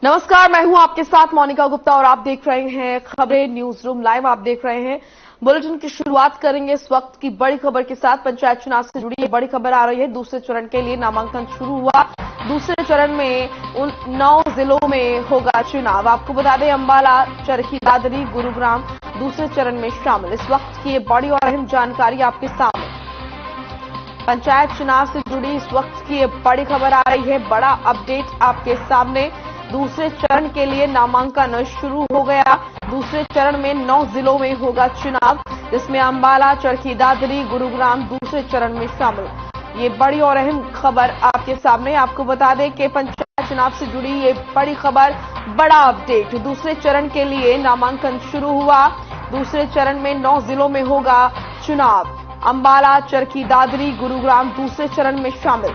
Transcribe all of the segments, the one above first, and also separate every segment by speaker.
Speaker 1: नमस्कार, मैं हूं आपके साथ मोनिका गुप्ता और आप देख रहे हैं खबरें न्यूज रूम लाइव। आप देख रहे हैं बुलेटिन की शुरुआत करेंगे इस वक्त की बड़ी खबर के साथ। पंचायत चुनाव से जुड़ी बड़ी खबर आ रही है। दूसरे चरण के लिए नामांकन शुरू हुआ। दूसरे चरण में उन 9 जिलों में होगा चुनाव। आपको बता दें, अंबाला, चरखी दादरी, गुरुग्राम दूसरे चरण में शामिल। इस वक्त की ये बड़ी और अहम जानकारी आपके सामने। पंचायत चुनाव से जुड़ी इस वक्त की ये बड़ी खबर आ रही है। बड़ा अपडेट आपके सामने। दूसरे चरण के लिए नामांकन शुरू हो गया। दूसरे चरण में 9 जिलों में होगा चुनाव, जिसमें अंबाला, चरखी दादरी, गुरुग्राम दूसरे चरण में शामिल। ये बड़ी और अहम खबर आपके सामने। आपको बता दें कि पंचायत चुनाव से जुड़ी ये बड़ी खबर, बड़ा अपडेट। दूसरे चरण के लिए नामांकन शुरू हुआ। दूसरे चरण में 9 जिलों में होगा चुनाव। अंबाला, चरखी दादरी, गुरुग्राम दूसरे चरण में शामिल।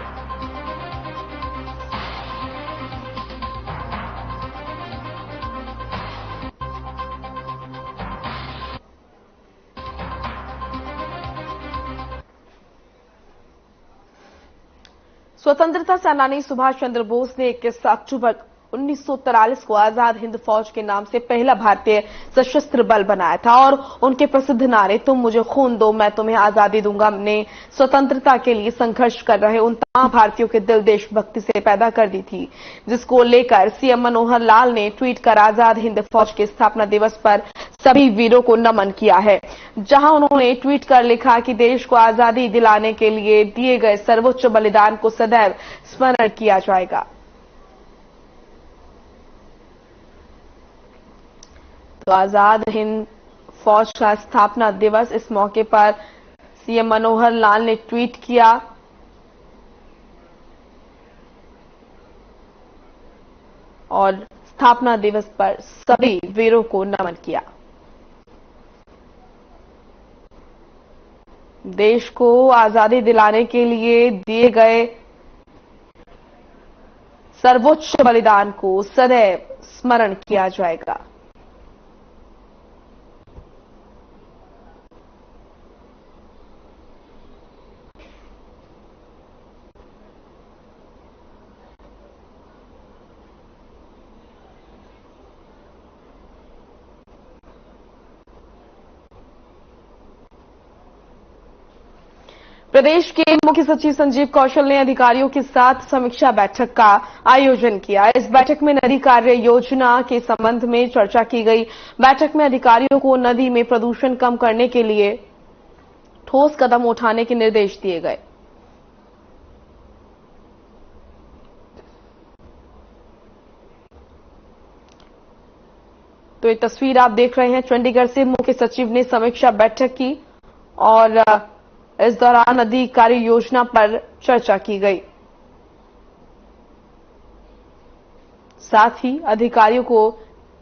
Speaker 1: स्वतंत्रता सेनानी सुभाष चंद्र बोस ने 21 अक्टूबर 1943 को आजाद हिंद फौज के नाम से पहला भारतीय सशस्त्र बल बनाया था और उनके प्रसिद्ध नारे "तुम मुझे खून दो, मैं तुम्हें आजादी दूंगा" ने स्वतंत्रता के लिए संघर्ष कर रहे उन तमाम भारतीयों के दिल देशभक्ति से पैदा कर दी थी, जिसको लेकर सीएम मनोहर लाल ने ट्वीट कर आजाद हिंद फौज के स्थापना दिवस पर सभी वीरों को नमन किया है। जहां उन्होंने ट्वीट कर लिखा कि देश को आजादी दिलाने के लिए दिए गए सर्वोच्च बलिदान को सदैव स्मरण किया जाएगा। तो आजाद हिंद फौज का स्थापना दिवस, इस मौके पर सीएम मनोहर लाल ने ट्वीट किया और स्थापना दिवस पर सभी वीरों को नमन किया। देश को आजादी दिलाने के लिए दिए गए सर्वोच्च बलिदान को सदैव स्मरण किया जाएगा। प्रदेश के मुख्य सचिव संजीव कौशल ने अधिकारियों के साथ समीक्षा बैठक का आयोजन किया। इस बैठक में नदी कार्य योजना के संबंध में चर्चा की गई। बैठक में अधिकारियों को नदी में प्रदूषण कम करने के लिए ठोस कदम उठाने के निर्देश दिए गए। तो ये तस्वीर आप देख रहे हैं, चंडीगढ़ से मुख्य सचिव ने समीक्षा बैठक की और इस दौरान नदी कार्य योजना पर चर्चा की गई। साथ ही अधिकारियों को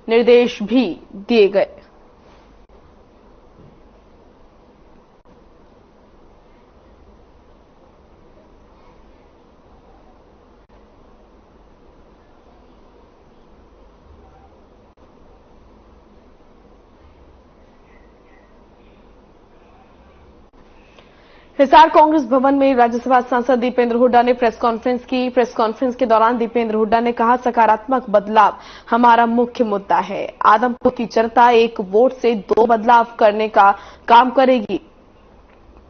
Speaker 1: निर्देश भी दिए गए। हिसार कांग्रेस भवन में राज्यसभा सांसद दीपेंद्र हुड्डा ने प्रेस कॉन्फ्रेंस की। प्रेस कॉन्फ्रेंस के दौरान दीपेंद्र हुड्डा ने कहा, सकारात्मक बदलाव हमारा मुख्य मुद्दा है। आदमपुर की जनता एक वोट से 2 बदलाव करने का काम करेगी।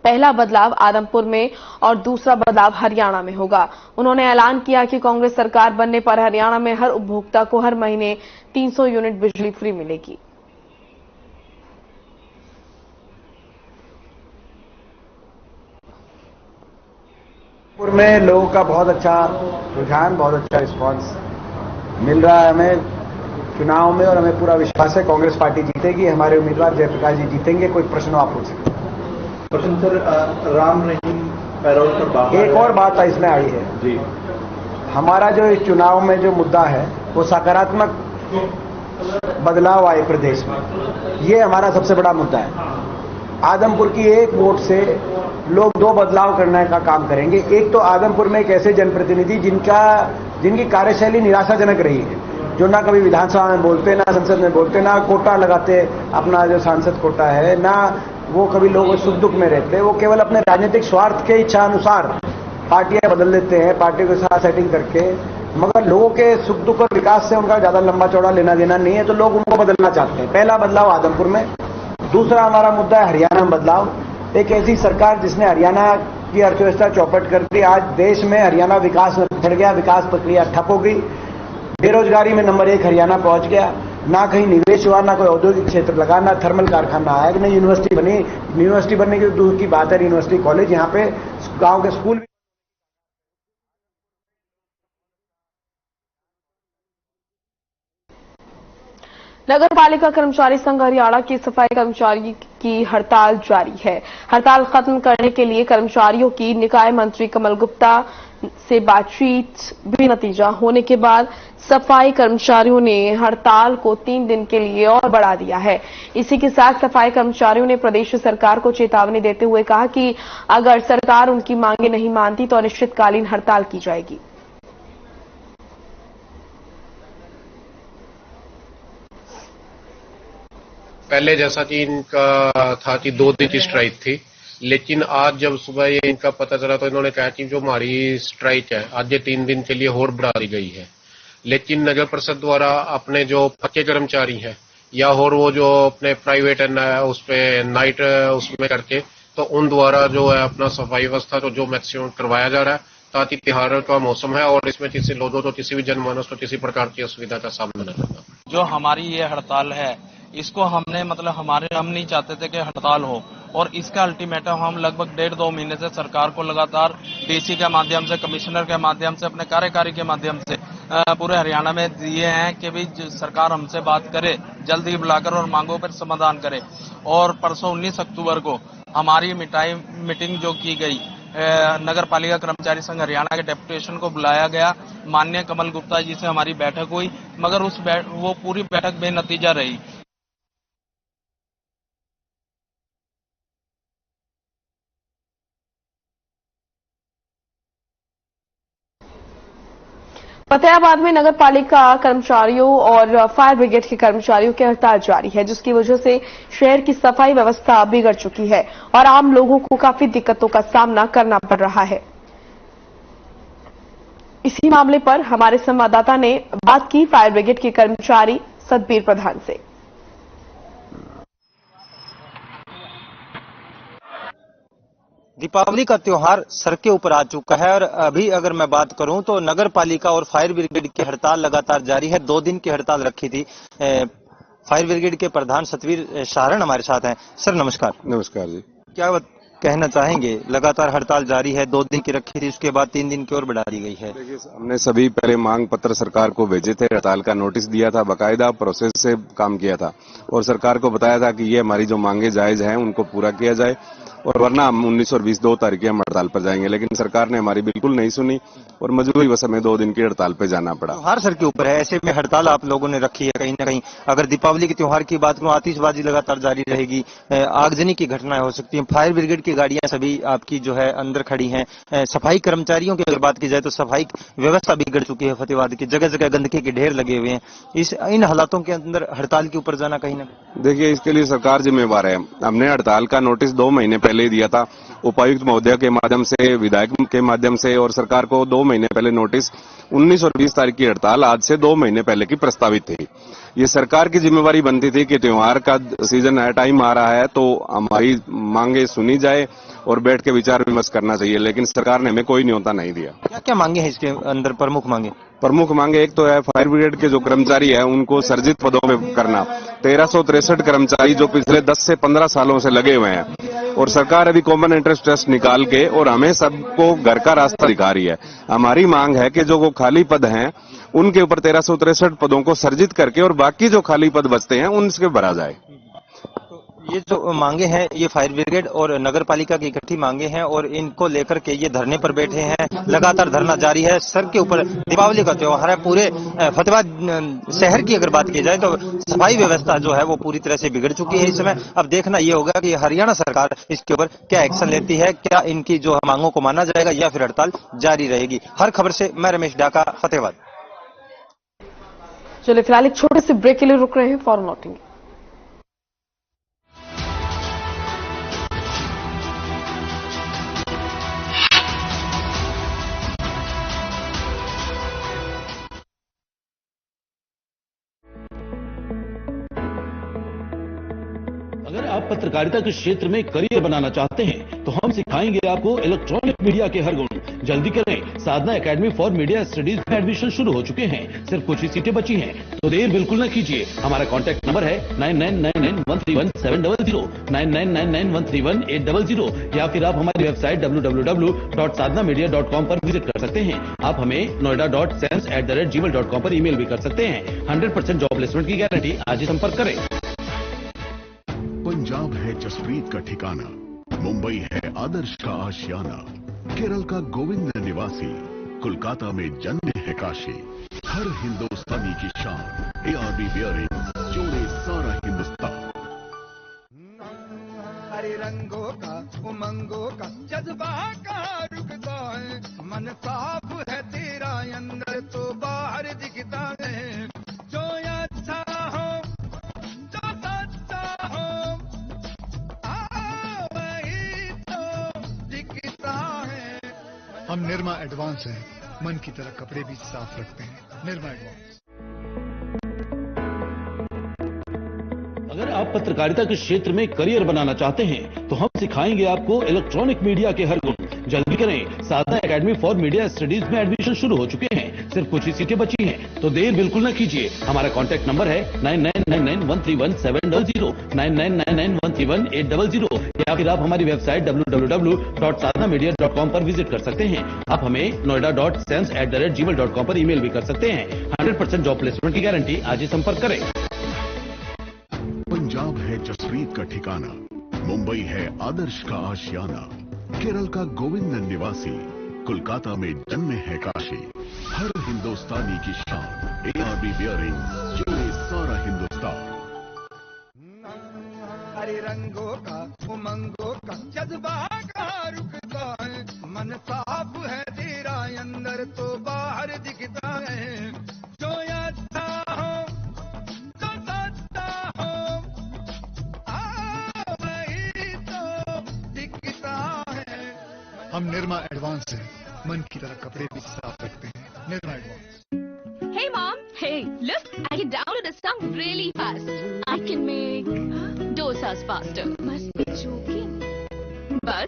Speaker 1: पहला बदलाव आदमपुर में और दूसरा बदलाव हरियाणा में होगा। उन्होंने ऐलान किया कि कांग्रेस सरकार बनने पर हरियाणा में हर उपभोक्ता को हर महीने 300 यूनिट बिजली फ्री मिलेगी।
Speaker 2: आदमपुर में लोगों का बहुत अच्छा रुझान, बहुत अच्छा रिस्पांस मिल रहा है हमें चुनाव में, और हमें पूरा विश्वास है कांग्रेस पार्टी जीतेगी। हमारे उम्मीदवार जयप्रकाश जी जीतेंगे। कोई प्रश्न आप पूछ सकते हैं।
Speaker 3: सर, राम रहीम पैरोल पर बात,
Speaker 2: एक और बात इसमें आई है जी। हमारा जो इस चुनाव में जो मुद्दा है वो सकारात्मक बदलाव आए प्रदेश में, ये हमारा सबसे बड़ा मुद्दा है। आदमपुर की एक वोट से लोग 2 बदलाव करने का काम करेंगे। एक तो आदमपुर में एक ऐसे जनप्रतिनिधि जिनकी कार्यशैली निराशाजनक रही है, जो ना कभी विधानसभा में बोलते, ना संसद में बोलते, ना कोटा लगाते अपना जो सांसद कोटा है, ना वो कभी लोग सुख दुख में रहते। वो केवल अपने राजनीतिक स्वार्थ के इच्छा अनुसार पार्टियां बदल देते हैं, पार्टी के साथ सेटिंग करके मगर लोगों के सुख दुख और विकास से उनका ज्यादा लंबा चौड़ा लेना देना नहीं है, तो लोग उनको बदलना चाहते हैं। पहला बदलाव आदमपुर में। दूसरा हमारा मुद्दा है हरियाणा में बदलाव। एक ऐसी सरकार जिसने हरियाणा की अर्थव्यवस्था चौपट कर दी। आज देश में हरियाणा विकास में पिछड़ गया, विकास प्रक्रिया ठप हो गई, बेरोजगारी में नंबर 1 हरियाणा पहुंच गया, ना कहीं निवेश हुआ, ना कोई औद्योगिक क्षेत्र लगा, ना थर्मल कारखाना आया, कि नहीं यूनिवर्सिटी बनी। यूनिवर्सिटी बनने की दूर की बात है, यूनिवर्सिटी कॉलेज यहाँ पे गांव के स्कूल भी।
Speaker 1: नगर पालिका कर्मचारी संघ हरियाणा की सफाई कर्मचारी की हड़ताल जारी है। हड़ताल खत्म करने के लिए कर्मचारियों की निकाय मंत्री कमल गुप्ता से बातचीत भी नतीजा होने के बाद सफाई कर्मचारियों ने हड़ताल को 3 दिन के लिए और बढ़ा दिया है। इसी के साथ सफाई कर्मचारियों ने प्रदेश सरकार को चेतावनी देते हुए कहा कि अगर सरकार उनकी मांगे नहीं मानती तो अनिश्चितकालीन हड़ताल की जाएगी।
Speaker 4: पहले जैसा कि इनका था कि 2 दिन की स्ट्राइक थी, लेकिन आज जब सुबह ये इनका पता चला तो इन्होंने कहा कि जो हमारी स्ट्राइक है आज ये 3 दिन के लिए और बढ़ा दी गई है। लेकिन नगर परिषद द्वारा अपने जो पक्के कर्मचारी हैं या और वो जो अपने प्राइवेट उस पे नाइट उसमें करके, तो उन द्वारा जो है अपना सफाई व्यवस्था तो जो मैक्सिमम करवाया जा रहा है, ताकि त्योहार का मौसम है और इसमें किसी लोगों को किसी भी जनमानस को किसी प्रकार की असुविधा का सामना न करना।
Speaker 5: जो हमारी ये हड़ताल है इसको हमने हम नहीं चाहते थे कि हड़ताल हो, और इसका अल्टीमेटम हम लगभग 1.5-2 महीने से सरकार को लगातार डीसी के माध्यम से, कमिश्नर के माध्यम से, अपने कार्यकारी के माध्यम से पूरे हरियाणा में दिए हैं कि भी सरकार हमसे बात करे, जल्दी बुलाकर और मांगों पर समाधान करे। और परसों 19 अक्टूबर को हमारी मीटिंग जो की गई, नगर पालिका कर्मचारी संघ हरियाणा के डेपुटेशन को बुलाया गया, माननीय कमल गुप्ता जी से हमारी बैठक हुई, मगर वो पूरी बैठक बेनतीजा रही।
Speaker 1: फतेहाबाद में नगर पालिका कर्मचारियों और फायर ब्रिगेड के कर्मचारियों की हड़ताल जारी है, जिसकी वजह से शहर की सफाई व्यवस्था बिगड़ चुकी है और आम लोगों को काफी दिक्कतों का सामना करना पड़ रहा है। इसी मामले पर हमारे संवाददाता ने बात की फायर ब्रिगेड के कर्मचारी सतबीर प्रधान से।
Speaker 6: दीपावली का त्योहार सर के ऊपर आ चुका है और अभी अगर मैं बात करूं तो नगर पालिका और फायर ब्रिगेड की हड़ताल लगातार जारी है। 2 दिन की हड़ताल रखी थी। फायर ब्रिगेड के प्रधान सतबीर शारण हमारे साथ हैं। सर नमस्कार।
Speaker 7: नमस्कार जी।
Speaker 6: क्या कहना चाहेंगे? लगातार हड़ताल जारी है, 2 दिन की रखी थी, उसके बाद 3 दिन की और बढ़ा दी गई है।
Speaker 7: देखिए, हमने सभी पहले मांग पत्र सरकार को भेजे थे, हड़ताल का नोटिस दिया था, बाकायदा प्रोसेस से काम किया था और सरकार को बताया था कि ये हमारी जो मांगे जायज हैं उनको पूरा किया जाए और वरना हम 19 और 20 2 तारीख हम हड़ताल पर जाएंगे। लेकिन सरकार ने हमारी बिल्कुल नहीं सुनी और मजबूरी बस हमें 2 दिन की हड़ताल पे जाना पड़ा।
Speaker 6: त्योहार सर के ऊपर है, ऐसे में हड़ताल आप लोगों ने रखी है कहीं ना कहीं। अगर दीपावली के त्योहार की बात करूं, आतिशबाजी लगातार जारी रहेगी, आगजनी की घटनाएं हो सकती हैं, फायर ब्रिगेड की गाड़ियां सभी आपकी जो है अंदर खड़ी हैं, सफाई कर्मचारियों की अगर बात की जाए तो सफाई व्यवस्था बिगड़ चुकी है, फतेहाबाद की जगह जगह गंदगी के ढेर लगे हुए हैं। इन हालातों के अंदर हड़ताल के ऊपर जाना कहीं ना
Speaker 7: देखिए, इसके लिए सरकार जिम्मेवार है। हमने हड़ताल का नोटिस 2 महीने पहले ही दिया था, उपायुक्त महोदय के माध्यम से, विधायक के माध्यम से, और सरकार को 2 महीने पहले नोटिस। 19 और 20 तारीख की हड़ताल आज से 2 महीने पहले की प्रस्तावित थी। ये सरकार की जिम्मेवारी बनती थी कि त्योहार का सीजन है, टाइम आ रहा है, तो हमारी मांगे सुनी जाए और बैठ के विचार विमर्श करना चाहिए। लेकिन सरकार ने हमें कोई न्योता नहीं दिया।
Speaker 6: क्या क्या मांगे हैं इसके अंदर? प्रमुख मांगे एक तो है फायर ब्रिगेड के जो कर्मचारी है उनको सर्जित पदों में करना। 1363 कर्मचारी जो पिछले 10 से 15 सालों से लगे हुए हैं और सरकार अभी कॉमन इंटरेस्ट टेस्ट निकाल के और हमें सबको घर का रास्ता दिखा रही है। हमारी मांग है कि जो वो खाली पद हैं उनके ऊपर 1363 पदों को सर्जित करके और बाकी जो खाली पद बचते हैं उनसे भरा जाए। ये जो मांगे हैं ये फायर ब्रिगेड और नगर पालिका की इकट्ठी मांगे हैं और इनको लेकर के ये धरने पर बैठे हैं। लगातार धरना जारी है। सर के ऊपर दीपावली का त्योहार है। पूरे फतेहाबाद शहर की अगर बात की जाए तो सफाई व्यवस्था जो है वो पूरी तरह से बिगड़ चुकी है। इस समय अब देखना ये होगा कि हरियाणा सरकार इसके ऊपर क्या एक्शन लेती है, क्या इनकी जो मांगों को माना जाएगा या फिर हड़ताल जारी रहेगी। हर खबर से मैं रमेश डाका, फतेहाबाद।
Speaker 1: चलिए फिलहाल एक छोटे से ब्रेक के लिए रुक रहे हैं, फौरन लौटेंगे।
Speaker 8: अगर आप पत्रकारिता के क्षेत्र में करियर बनाना चाहते हैं तो हम सिखाएंगे आपको इलेक्ट्रॉनिक मीडिया के हर गुण। जल्दी करें, साधना एकेडमी फॉर मीडिया स्टडीज में एडमिशन शुरू हो चुके हैं। सिर्फ कुछ ही सीटें बची हैं, तो देर बिल्कुल न कीजिए। हमारा कॉन्टैक्ट नंबर है 9999131700, 9999131800, या फिर आप हमारी वेबसाइट www.sadhnamedia.com पर विजिट कर सकते हैं। आप हमें noida.sense@gmail.com पर ईमेल भी कर सकते हैं। 100% जॉब प्लेसमेंट की गारंटी। आज ही संपर्क करें।
Speaker 9: पंजाब है जसप्रीत का ठिकाना, मुंबई है आदर्श का आशियाना, केरल का गोविंद निवासी, कोलकाता में जन्म है काशी। हर हिंदुस्तानी की शान, ARB बियरिंग जोड़े सारा हिंदुस्तान।
Speaker 10: हरे रंगों का उमंगों का जज्बा का रुकता है, मन साफ है तेरा अंदर तो बाहर दिखता है। जो अच्छा हो जो सच्चा हो वही तो दिखता है।
Speaker 11: हम निर्मा एडवांस हैं, मन की तरह कपड़े भी साफ रखते हैं। निर्मा एडवांस।
Speaker 8: अगर आप पत्रकारिता के क्षेत्र में करियर बनाना चाहते हैं तो हम सिखाएंगे आपको इलेक्ट्रॉनिक मीडिया के हर गुण। जल्दी करें, साधना एकेडमी फॉर मीडिया स्टडीज में एडमिशन शुरू हो चुके हैं। सिर्फ कुछ ही सीटें बची हैं, तो देर बिल्कुल न कीजिए। हमारा कॉन्टैक्ट नंबर है 9999131700, 9999131800, या फिर आप हमारी वेबसाइट www.sadhnamedia.com पर विजिट कर सकते हैं। आप हमें noida.sense@gmail.com पर ईमेल भी कर सकते हैं। 100% जॉब प्लेसमेंट की गारंटी। आज ही संपर्क करें।
Speaker 9: पंजाब है जसप्रीत का ठिकाना, मुंबई है आदर्श का आशियाना, केरल का गोविंद निवासी, कोलकाता में जन्म है काशी। हर हिंदुस्तानी की शान, ARB बियरिंग जोड़े सारा हिंदुस्तान।
Speaker 10: हरे रंगों का उमंगों का जज्बा का रुकता है, मन साफ है तेरा अंदर तो बाहर दिखता है। जो अच्छा हो जो सच्चा हो वही तो दिखता है।
Speaker 11: हम निर्मा एडवांस हैं, मन की तरह कपड़े भी साफ रखते हैं। Nirma advance.
Speaker 12: Hey mom, hey, look, I can download a song really fast. I can make dosas faster. Must be joking. But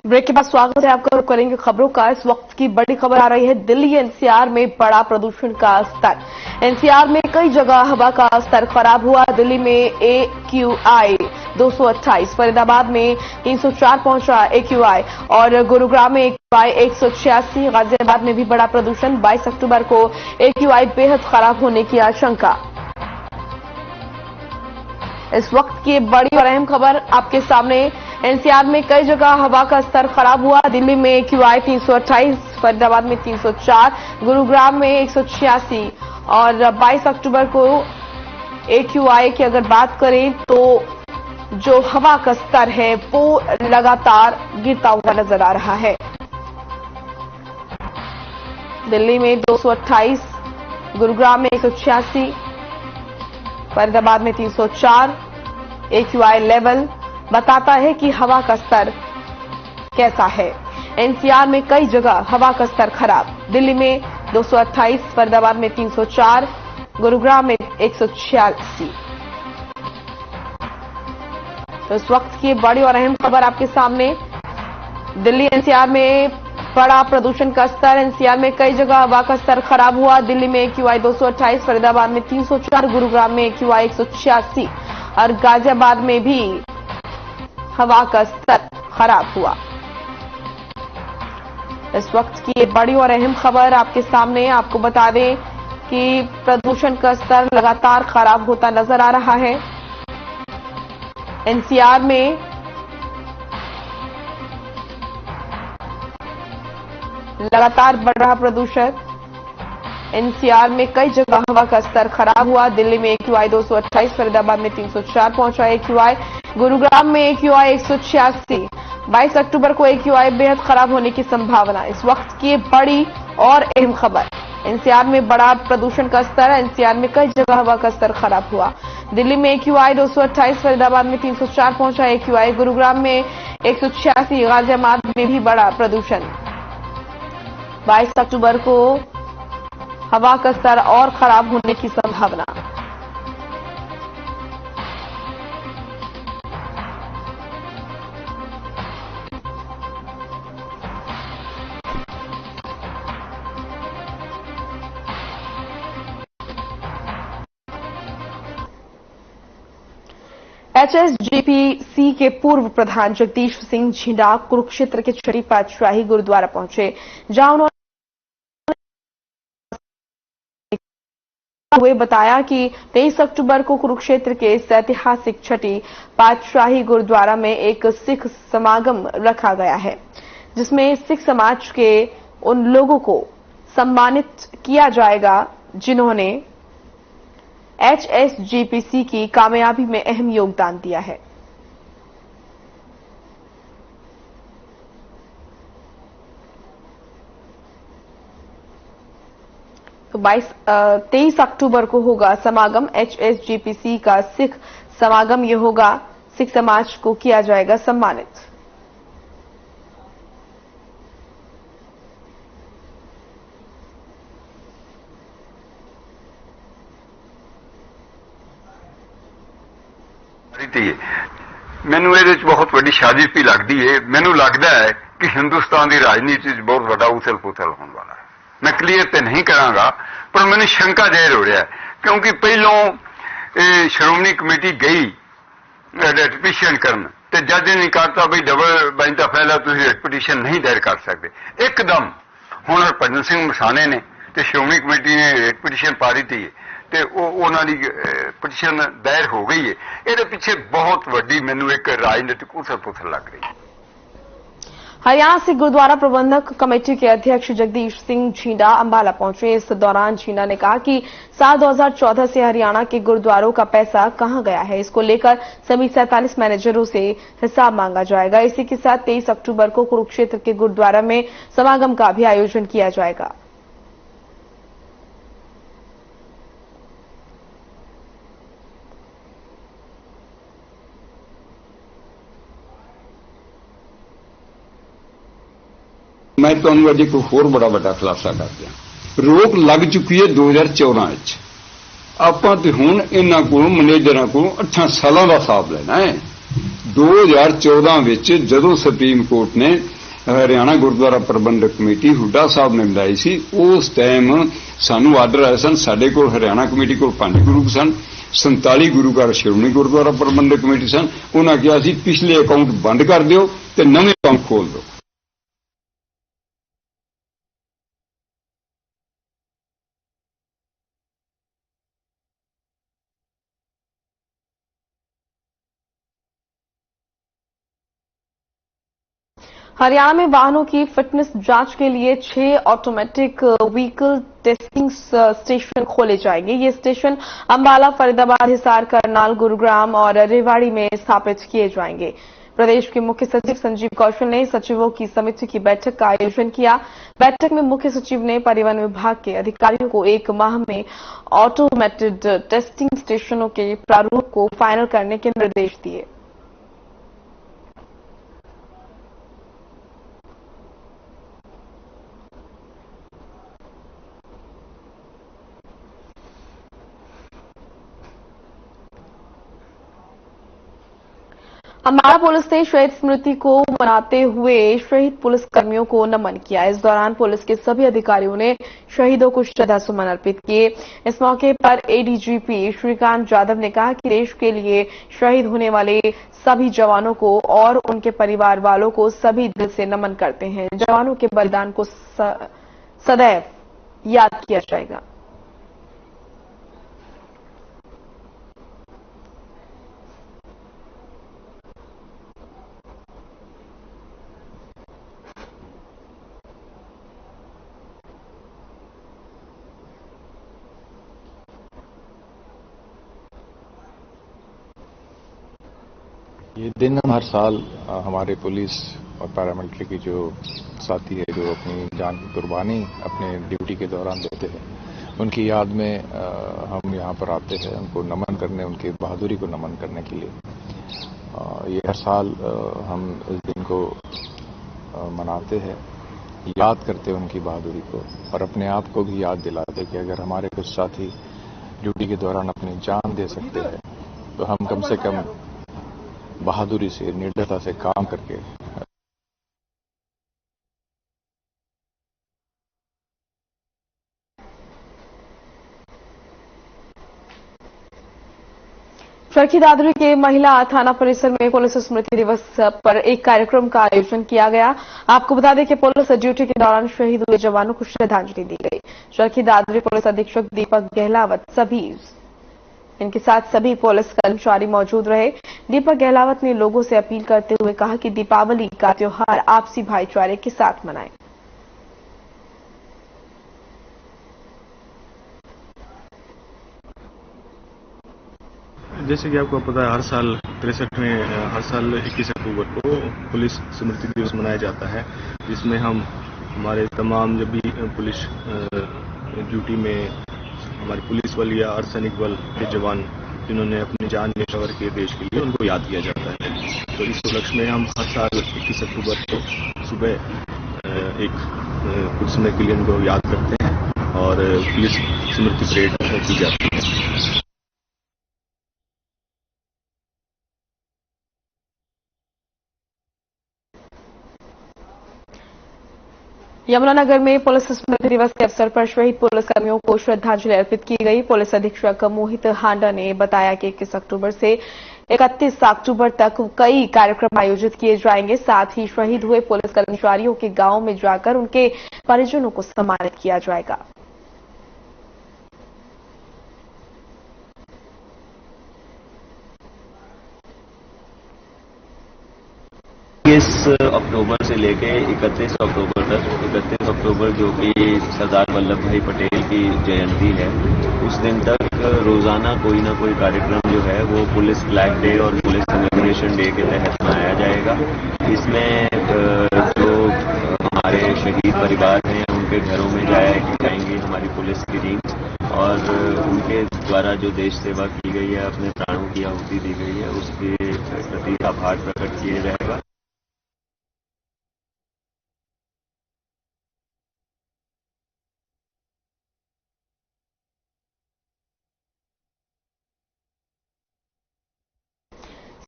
Speaker 1: break के बाद स्वागत है आपका। करेंगे खबरों का। इस वक्त की बड़ी खबर आ रही है, दिल्ली NCR में बड़ा प्रदूषण का स्तर। NCR में कई जगह हवा का स्तर खराब हुआ। दिल्ली में AQI 228, फरीदाबाद में 304 पहुंचा AQI, और गुरुग्राम में AQI 186। गाजियाबाद में भी बड़ा प्रदूषण। 22 अक्टूबर को AQI बेहद खराब होने की आशंका। इस वक्त की बड़ी और अहम खबर आपके सामने। NCR में कई जगह हवा का स्तर खराब हुआ। दिल्ली में AQI 328, फरीदाबाद में 304, गुरुग्राम में 186, और 22 अक्टूबर को AQI की अगर बात करें तो जो हवा का स्तर है वो लगातार गिरता हुआ नजर आ रहा है। दिल्ली में 228, गुरुग्राम में 186, फरीदाबाद में 304। AQI लेवल बताता है कि हवा का स्तर कैसा है। NCR में कई जगह हवा का स्तर खराब। दिल्ली में 228, फरीदाबाद में 304, गुरुग्राम में 186। तो इस वक्त की बड़ी और अहम खबर आपके सामने। दिल्ली NCR में बड़ा प्रदूषण का स्तर। NCR में कई जगह हवा का स्तर खराब हुआ। दिल्ली में AQI 228, फरीदाबाद में 304, गुरुग्राम में AQI 186, और गाजियाबाद में भी हवा का स्तर खराब हुआ। इस वक्त की बड़ी और अहम खबर आपके सामने। आपको बता दें कि प्रदूषण का स्तर लगातार खराब होता नजर आ रहा है। NCR में लगातार बढ़ रहा प्रदूषण। NCR में कई जगह हवा का स्तर खराब हुआ। दिल्ली में AQI 228, फरीदाबाद में 304 पहुंचा AQI, गुरुग्राम में AQI 186। 22 अक्टूबर को AQI बेहद खराब होने की संभावना। इस वक्त की बड़ी और अहम खबर। एनसीआर में बढ़ा प्रदूषण का स्तर। एनसीआर में कई जगह हवा का स्तर खराब हुआ। दिल्ली में AQI 228, फरीदाबाद में 304 पहुंचा AQI, गुरुग्राम में 186, गाजियाबाद में भी बढ़ा प्रदूषण। 22 अक्टूबर को हवा का स्तर और खराब होने की संभावना। HSGPC के पूर्व प्रधान जगदीश सिंह झींडा कुरुक्षेत्र के छठी पातशाही गुरुद्वारा पहुंचे, जहां उन्होंने हुए बताया कि 23 अक्टूबर को कुरुक्षेत्र के इस ऐतिहासिक छठी पातशाही गुरुद्वारा में एक सिख समागम रखा गया है, जिसमें सिख समाज के उन लोगों को सम्मानित किया जाएगा जिन्होंने HSGPC की कामयाबी में अहम योगदान दिया है। तो 23 अक्टूबर को होगा समागम HSGPC का सिख समागम। ये होगा, सिख समाज को किया जाएगा सम्मानित।
Speaker 13: मैनू ये बहुत वड्डी साजिश भी लगती है। मैनू लगता है कि हिंदुस्तान की राजनीति बहुत बड़ा उथल पुथल होने वाला है। मैं क्लीयर तो नहीं करांगा, पर मैंने शंका जाहिर हो रहा है, क्योंकि पहलों श्रोमणी कमेटी गई रेट पटिशन करन ते जज ने कहता भाई डबल बेंच का फैसला तुम रेट पटिशन नहीं दायर कर सकते। एकदम हुण हरभजन सिंह मसाने ने ते श्रोमणी कमेटी ने रेट पटिशन पा दी थी ते उन्हां दी पटिशन दायर हो गई है। ये पिछे बहुत वड्डी मैनू एक राजनीतिक उथल पुथल लग रही है।
Speaker 1: हरियाणा सिख गुरुद्वारा प्रबंधक कमेटी के अध्यक्ष जगदीश सिंह झींडा अंबाला पहुंचे। इस दौरान झींडा ने कहा कि साल 2014 से हरियाणा के गुरुद्वारों का पैसा कहां गया है, इसको लेकर सभी 47 मैनेजरों से हिसाब मांगा जाएगा। इसी के साथ 23 अक्टूबर को कुरुक्षेत्र के गुरुद्वारा में समागम का भी आयोजन किया जाएगा।
Speaker 14: मैं तुहानू अज एक होर बड़ा वड्डा खुलासा कर दिया। रोक लग चुकी है 2014 आपां ते हुण इन्हां कोलों मैनेजरां कोलों 8 सालां दा हिसाब लेना है। 2014 विच जदों सुप्रीम कोर्ट ने हरियाणा गुरुद्वारा प्रबंधक कमेटी हुड्डा साहब ने बनाई सी, उस टाइम सानू आर्डर आए सन। साडे कोल हरियाणा कमेटी कोल 5 गुरु सन, 47 गुरु घर श्रोमणी गुरुद्वारा प्रबंधक कमेटी सन। उन्हां कहा सी पिछले अकाउंट बंद कर दिओ ते नवे अकाउंट खोल दो।
Speaker 1: हरियाणा में वाहनों की फिटनेस जांच के लिए 6 ऑटोमेटिक व्हीकल टेस्टिंग स्टेशन खोले जाएंगे। ये स्टेशन अंबाला, फरीदाबाद, हिसार, करनाल, गुरुग्राम और रेवाड़ी में स्थापित किए जाएंगे। प्रदेश के मुख्य सचिव संजीव कौशल ने सचिवों की समिति की बैठक का आयोजन किया। बैठक में मुख्य सचिव ने परिवहन विभाग के अधिकारियों को 1 माह में ऑटोमेटेड टेस्टिंग स्टेशनों के प्रारूप को फाइनल करने के निर्देश दिए। अंबाला पुलिस ने शहीद स्मृति को मनाते हुए शहीद पुलिस कर्मियों को नमन किया। इस दौरान पुलिस के सभी अधिकारियों ने शहीदों को श्रद्धासुमन अर्पित किए। इस मौके पर ADGP श्रीकांत यादव ने कहा कि देश के लिए शहीद होने वाले सभी जवानों को और उनके परिवार वालों को सभी दिल से नमन करते हैं। जवानों के बलिदान को सदैव याद किया जाएगा।
Speaker 15: ये दिन हम हर साल हमारे पुलिस और पैरामिलिट्री की जो साथी है जो अपनी जान की कुर्बानी अपने ड्यूटी के दौरान देते हैं, उनकी याद में हम यहाँ पर आते हैं उनको नमन करने, उनकी बहादुरी को नमन करने के लिए। ये हर साल हम इस दिन को मनाते हैं, याद करते हैं उनकी बहादुरी को और अपने आप को भी याद दिलाते कि अगर हमारे कुछ साथी ड्यूटी के दौरान अपनी जान दे सकते हैं तो हम कम से कम बहादुरी से, निर्दयता से काम करके
Speaker 1: चरखी दादरी के महिला थाना परिसर में पुलिस स्मृति दिवस पर एक कार्यक्रम का आयोजन किया गया। आपको बता दें कि पुलिस ड्यूटी के दौरान शहीद हुए जवानों को श्रद्धांजलि दी गई। चरखी दादरी पुलिस अधीक्षक दीपक गहलावत इनके साथ सभी पुलिस कर्मचारी मौजूद रहे। दीपक गहलावत ने लोगों से अपील करते हुए कहा कि दीपावली का त्योहार आपसी भाईचारे के साथ मनाएं।
Speaker 16: जैसे कि आपको पता है हर साल 63 में हर साल 21 अक्टूबर को पुलिस स्मृति दिवस मनाया जाता है, जिसमें हम हमारे तमाम जब भी पुलिस ड्यूटी में हमारे पुलिस बल या अर्धसैनिक बल के जवान जिन्होंने अपनी जान न्यौछावर किए देश के लिए, उनको याद किया जाता है। तो इस उपलक्ष्य में हम हर साल 21 अक्टूबर को सुबह एक कुछ समय के लिए उनको याद करते हैं और पुलिस स्मृति परेड की जाती है।
Speaker 1: यमुनानगर में पुलिस स्मृति दिवस के अवसर पर शहीद पुलिसकर्मियों को श्रद्धांजलि अर्पित की गई। पुलिस अधीक्षक मोहित हांडा ने बताया कि 21 अक्टूबर से 31 अक्टूबर तक कई कार्यक्रम आयोजित किए जाएंगे। साथ ही शहीद हुए पुलिस कर्मचारियों के गांव में जाकर उनके परिजनों को सम्मानित किया जाएगा।
Speaker 17: अक्टूबर से लेके 31 अक्टूबर तक, 31 अक्टूबर जो कि सरदार वल्लभ भाई पटेल की जयंती है, उस दिन तक रोजाना कोई ना कोई कार्यक्रम जो है वो पुलिस फ्लैग डे और पुलिस इनॉग्रेशन डे के तहत मनाया जाएगा। इसमें जो हमारे शहीद परिवार हैं उनके घरों में जाएंगी हमारी पुलिस की टीम और उनके द्वारा जो देश सेवा की गई है, अपने प्राणों की आहुति दी गई है, उसके प्रति आभार प्रकट किया जाएगा।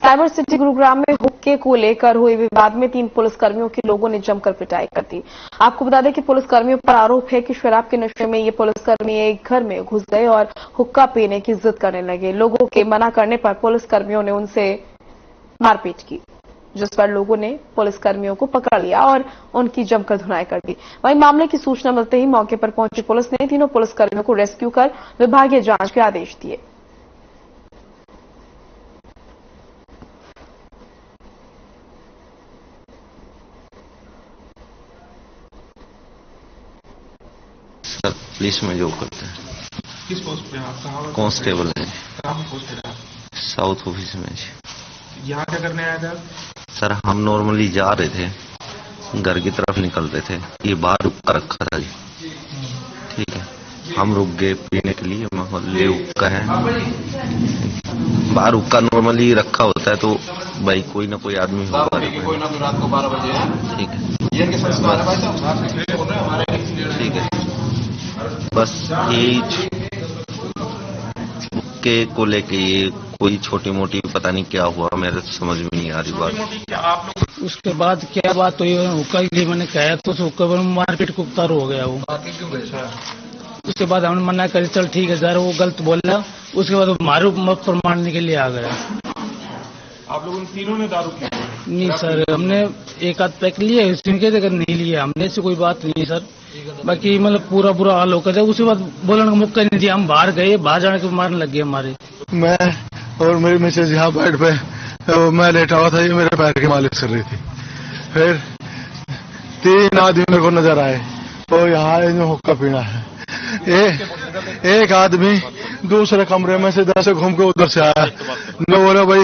Speaker 1: साइबर सिटी गुरुग्राम में हुक्के को लेकर हुए विवाद में 3 पुलिसकर्मियों की लोगों ने जमकर पिटाई कर दी। आपको बता दें कि पुलिसकर्मियों पर आरोप है कि शराब के नशे में ये पुलिसकर्मी एक घर में घुस गए और हुक्का पीने की जिद करने लगे। लोगों के मना करने पर पुलिसकर्मियों ने उनसे मारपीट की, जिस पर लोगों ने पुलिसकर्मियों को पकड़ लिया और उनकी जमकर धुनाई कर दी। वहीं मामले की सूचना मिलते ही मौके पर पहुंची पुलिस ने तीनों पुलिसकर्मियों को रेस्क्यू कर विभागीय जांच के आदेश दिए।
Speaker 17: पुलिस में जॉब करते हैं।
Speaker 18: किस पोस्ट पे आप? कहाँ?
Speaker 17: कांस्टेबल है।
Speaker 18: कहाँ पे पोस्ट है?
Speaker 17: साउथ ऑफिस में।
Speaker 18: यहाँ क्या करने आया था?
Speaker 17: सर हम नॉर्मली जा रहे थे, घर की तरफ निकल रहे थे, ये बाहर रुका रखा था जी। ठीक है, हम रुक गए पीने के लिए, मोहल्ले हुक्का है, बाहर हुक्का नॉर्मली रखा होता है, तो भाई कोई ना कोई आदमी होगा रात को 12 बजे। ठीक है, ठीक है, बस यही के को लेके ये कोई छोटी मोटी पता नहीं क्या हुआ, मेरे तो समझ में नहीं आ रही बात।
Speaker 19: उसके बाद क्या बात हुई, हुक्का के लिए मैंने कहा तो हुक्का मारपीट को उतार हो गया वो। उसके बाद हमने मना करी, चल ठीक है सर, वो गलत बोला। उसके बाद वो मारू मत प्रमाणने के लिए आ गया।
Speaker 18: आप लोगों तीनों ने दारू पी?
Speaker 19: नहीं सर, हमने एक आध पैक लिया, इनके जगह नहीं लिया हमने, ऐसी कोई बात नहीं है सर। बाकी मतलब पूरा बुरा हाल होकर था। उसके बाद बोलने का मौका नहीं दिया, हम बाहर गए, बाहर जाने के मारने लग गए हमारे।
Speaker 11: मैं और मेरी मिसेज यहाँ बेड पे, तो मैं लेटा हुआ था, ये मेरे पैर की मालिश कर रही थी। फिर 3 आदमी मेरे को नजर आए, तो यहाँ इन्हें हुक्का पीना है। एक आदमी दूसरे कमरे में से इधर से घूम के उधर से आया, मैं बोला भाई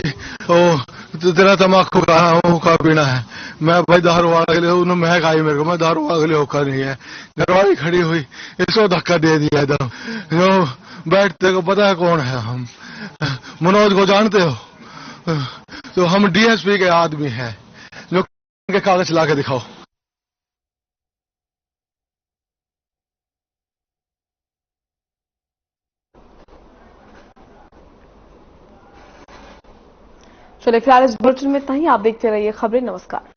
Speaker 11: ओ तेरा तम्बाकू कहाँ, हुक्का पीना है। मैं भाई दारू वाला के लिए उन्होंने महक आई मेरे को, मैं दारू वाला के लिए होकर नहीं है। घरवाली खड़ी हुई, इसको धक्का दे दिया एकदम। जो बैठते को पता है कौन है, हम मनोज को जानते हो? तो हम डीएसपी के आदमी हैं, जो के कागज ला के दिखाओ।
Speaker 1: चलिए फिलहाल इस बुलेटिन में इतना ही। आप देखते रहिए खबरें। नमस्कार।